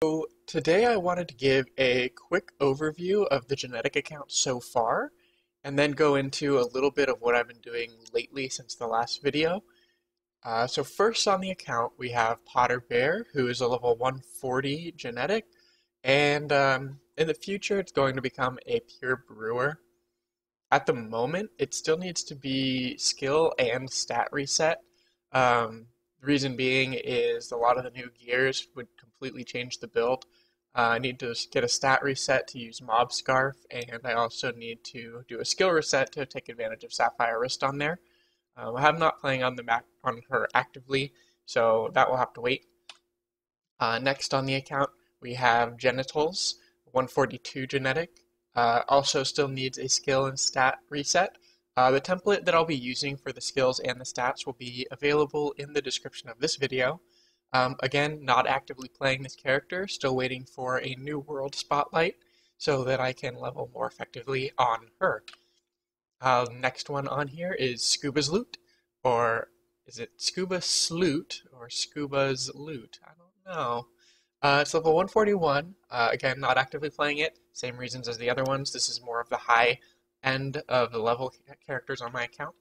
So today I wanted to give a quick overview of the genetic account so far, and then go into a little bit of what I've been doing lately since the last video. So first on the account, we have Potter Bear, who is a level 140 genetic, and in the future it's going to become a pure brewer. At the moment, it still needs to be skill and stat reset. The reason being is a lot of the new gears would completely change the build. I need to get a stat reset to use Mob Scarf, and I also need to do a skill reset to take advantage of Sapphire Wrist on there. I'm not playing on on her actively, so that will have to wait. Next on the account, we have Genitals, 142 genetic. Also still needs a skill and stat reset. The template that I'll be using for the skills and the stats will be available in the description of this video. Again, not actively playing this character, still waiting for a new world spotlight so that I can level more effectively on her. Next one on here is Scuba's Loot, or is it Scuba Sloot or Scuba's Loot? I don't know. It's level 141. Again, not actively playing it. Same reasons as the other ones. This is more of the high end of the level characters on my account.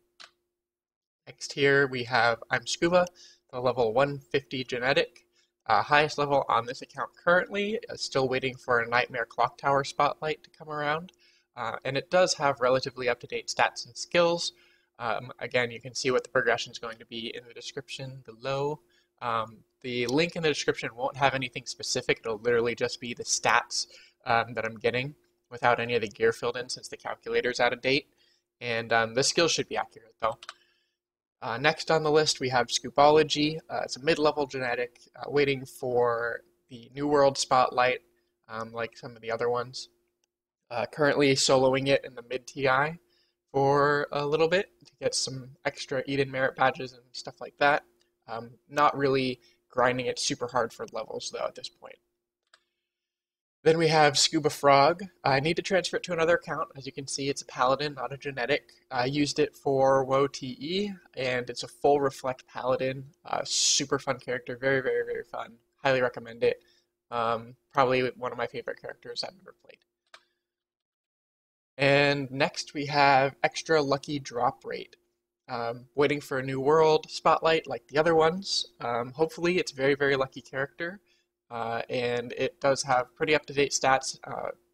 Next here we have I'm Scuba, the level 150 genetic. Highest level on this account currently. Still waiting for a Nightmare Clock Tower spotlight to come around. And it does have relatively up-to-date stats and skills. Again, you can see what the progression is going to be in the description below. The link in the description won't have anything specific. It'll literally just be the stats that I'm getting without any of the gear filled in since the calculator's out of date. And the skills should be accurate though. Next on the list we have Scoopology. It's a mid-level genetic waiting for the New World spotlight like some of the other ones. Currently soloing it in the mid-TI for a little bit to get some extra Eden merit badges and stuff like that. Not really grinding it super hard for levels though at this point. Then we have Scuba Frog. I need to transfer it to another account. As you can see, it's a paladin, not a genetic. I used it for WoW TE, and it's a full reflect paladin. Super fun character, very, very, very fun. Highly recommend it. Probably one of my favorite characters I've ever played. And next we have Extra Lucky Drop Rate. Waiting for a new world spotlight like the other ones. Hopefully it's a very, very lucky character. And it does have pretty up-to-date stats.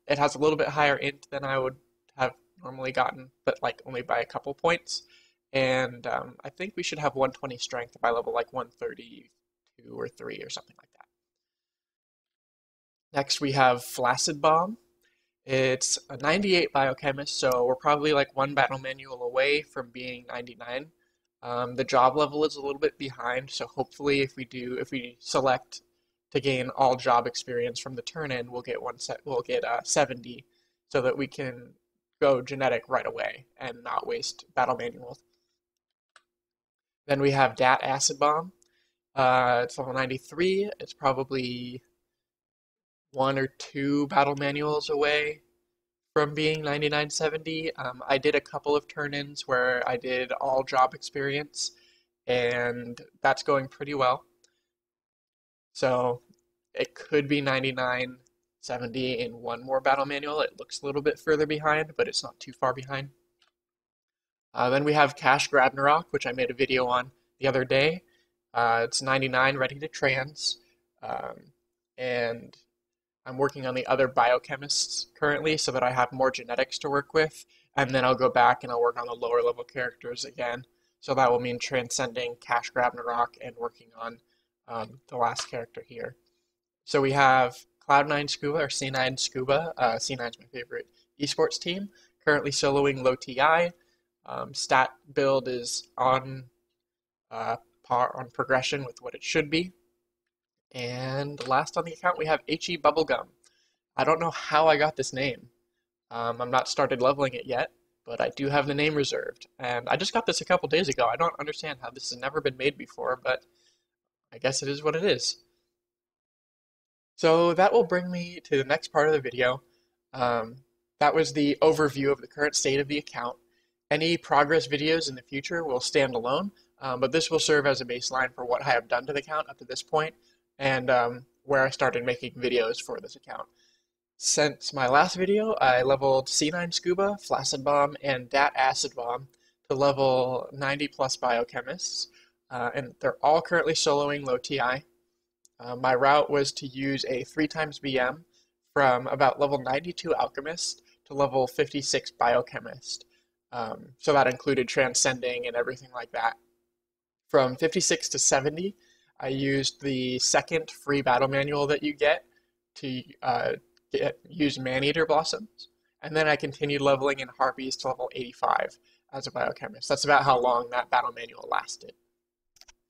It has a little bit higher int than I would have normally gotten, but like only by a couple points. And I think we should have 120 strength by level like 132 or 3 or something like that. Next we have Flaccid Bomb. It's a 98 Biochemist, so we're probably like one battle manual away from being 99. The job level is a little bit behind, so hopefully if we select to gain all job experience from the turn-in, we'll get 70, so that we can go genetic right away and not waste battle manuals. Then we have Dat Acid Bomb. It's level 93. It's probably 1 or 2 battle manuals away from being 99-70. I did a couple of turn-ins where I did all job experience, and that's going pretty well. So it could be 99-70 in one more battle manual. It looks a little bit further behind, but it's not too far behind. Then we have Cash Ragnarok, which I made a video on the other day. It's 99, ready to trans, and I'm working on the other biochemists currently so that I have more genetics to work with, and then I'll go back and I'll work on the lower level characters again. So that will mean transcending Cash Ragnarok and working on the last character here. So we have Cloud9 Scuba, or C9 Scuba. C9 is my favorite esports team. Currently soloing low TI. Stat build is on progression with what it should be. And last on the account we have HE Bubblegum. I don't know how I got this name. I'm not started leveling it yet, but I do have the name reserved. And I just got this a couple days ago. I don't understand how this has never been made before, but I guess it is what it is. So that will bring me to the next part of the video. That was the overview of the current state of the account. Any progress videos in the future will stand alone, but this will serve as a baseline for what I have done to the account up to this point. and where I started making videos for this account. Since my last video, I leveled C9 Scuba, Flaccid Bomb, and Dat Acid Bomb to level 90 plus Biochemists, and they're all currently soloing low TI. My route was to use a 3 times BM from about level 92 Alchemist to level 56 Biochemist. So that included transcending and everything like that. From 56 to 70, I used the second free battle manual that you get to use Maneater Blossoms. And then I continued leveling in Harpies to level 85 as a biochemist. That's about how long that battle manual lasted.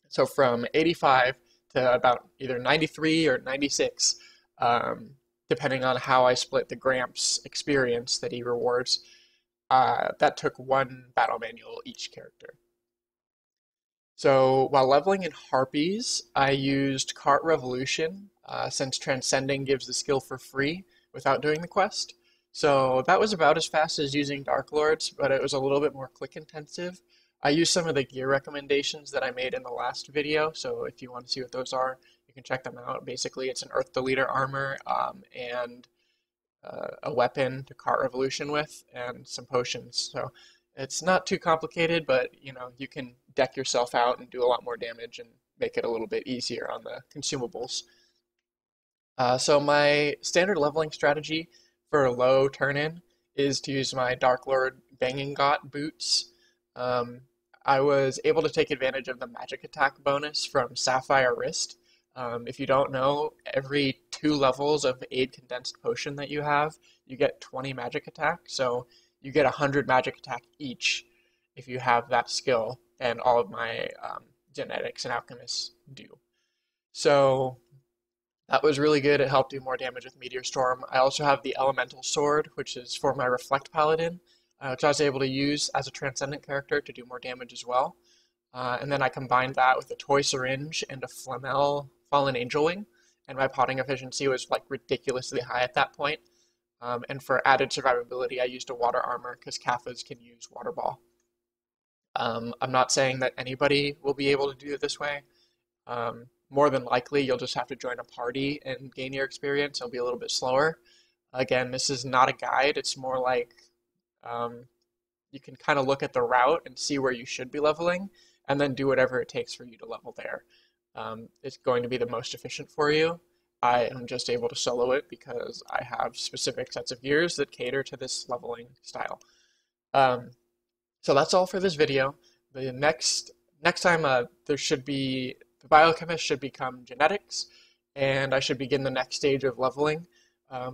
So from 85 to about either 93 or 96, depending on how I split the Gramps experience that he rewards, that took one battle manual each character. So while leveling in Harpies, I used Cart Revolution, since Transcending gives the skill for free without doing the quest. So that was about as fast as using Dark Lords, but it was a little bit more click intensive. I used some of the gear recommendations that I made in the last video, so if you want to see what those are, you can check them out. Basically, it's an Earth Deleter armor and a weapon to Cart Revolution with, and some potions. So it's not too complicated, but you can deck yourself out and do a lot more damage and make it a little bit easier on the consumables. So my standard leveling strategy for a low turn-in is to use my Dark Lord Banging Got boots. I was able to take advantage of the magic attack bonus from Sapphire Wrist. If you don't know, every 2 levels of Aid Condensed Potion that you have, you get 20 magic attack. So you get 100 magic attack each if you have that skill, and all of my genetics and alchemists do. So that was really good. It helped do more damage with Meteor Storm. I also have the Elemental Sword, which is for my Reflect Paladin, which I was able to use as a Transcendent character to do more damage as well. And then I combined that with a Toy Syringe and a Flamel Fallen Angel Wing, and my potting efficiency was like ridiculously high at that point. And for added survivability, I used a Water Armor because Kaphas can use Water Ball. I'm not saying that anybody will be able to do it this way. More than likely, you'll just have to join a party and gain your experience. It'll be a little bit slower. Again, this is not a guide. It's more like you can kind of look at the route and see where you should be leveling, and then do whatever it takes for you to level there. It's going to be the most efficient for you. I am just able to solo it because I have specific sets of gears that cater to this leveling style. So that's all for this video. The next time the biochemist should become genetics, and I should begin the next stage of leveling.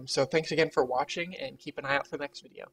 So thanks again for watching, and keep an eye out for the next video.